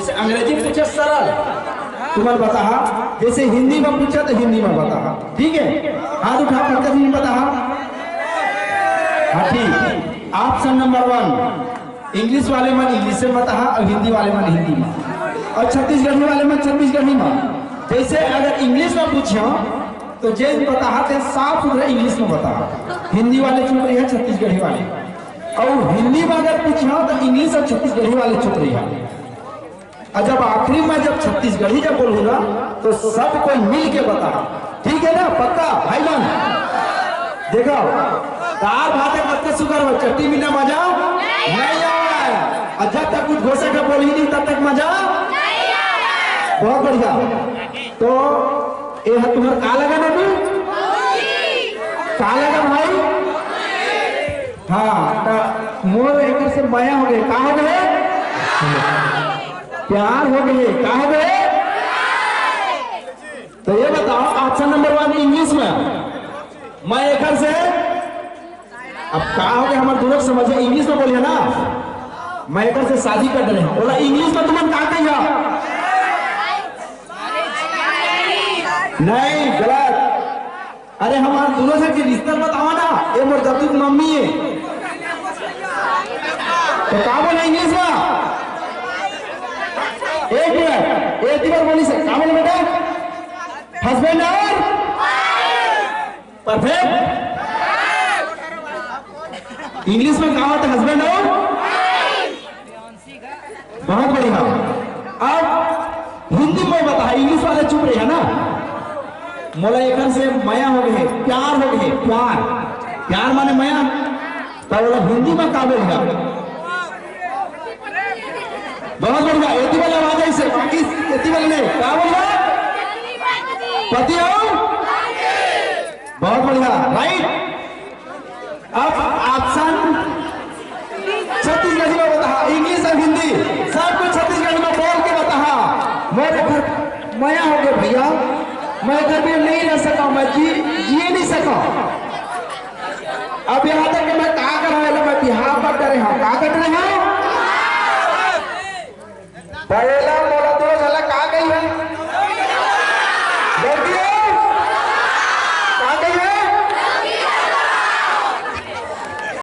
जैसे अंग्रेजी पूछे सरल तुम्हें बता, जैसे हिंदी में पूछा तो हिंदी में बता, ठीक है। हाथ उठा करके नहीं बता। हाँ ठीक। ऑप्शन नंबर 1 इंग्लिश वाले में इंग्लिश में बता और हिंदी वाले में हिंदी में, और छत्तीसगढ़ी वाले में छत्तीसगढ़ी में। जैसे अगर इंग्लिश में पूछो तो जे बता साफ सुथरा इंग्लिश में बता, हिंदी वाले चुप रही है छत्तीसगढ़ी वाले, और हिंदी में अगर पूछो तो इंग्लिश और छत्तीसगढ़ी वाले चुप रही है। और जब आखिरी में जब छत्तीसगढ़ी जब बोलूंगा तो सबको मिल के बता, ठीक है ना? पक्का भाई जान देखो दाल भात कब शुगर हो, चट्टी मिलना मजा नहीं आया, और जब तक कुछ घोषा का बोली नहीं तब तक मजा नहीं आया। बहुत बढ़िया। तो ये तुम्हारा का लगा ना तू का लगा भाई? हाँ तो मोर एक से माया हो गए, का हो गए? प्यार हो गए, का हो गए? तो ये बताओ ऑप्शन नंबर 1 इंग्लिश में मैं एक से अब का हो गया, हमारे दोनों समझे इंग्लिश में बोलिए ना। मैं एक से शादी कर रहे हैं, बोला इंग्लिश में तुम्हें का कहिया? नहीं, गलत। अरे हमारे दोनों से रिश्ता बताओ ना, ये मोर दत्तू की मम्मी है तो का बोले इंग्लिश में? एक मिनट, एक बार बोली से का बोले बेटा? हस्बैंड और परफेक्ट। इंग्लिश में कहा होता हस्बैंड और, बहुत बढ़िया। अब हिंदी में बता, इंग्लिश वाले चुप रहे है ना। मोला एक से माया हो गए, प्यार हो गए, प्यार प्यार माने माया, तो बोला हिंदी में का बोलेगा? बहुत बढ़िया। एती वाला आवाज ऐसे, बाकी एती वाले ने का बोला? पति हो, बहुत बढ़िया, राइट। अब ऑप्शन छत्तीसगढ़ी में बता, इंग्लिश और हिंदी सब कुछ छत्तीसगढ़ी में बोल के बता। मेरे घर माया हो गए भैया, मैं घर में नहीं रह सका, मैं जिए नहीं सका। अब यहाँ तक कि मैं कहा कर रहा, मैं बिहार पर करे हूँ, कहा कर रहे हैं पहला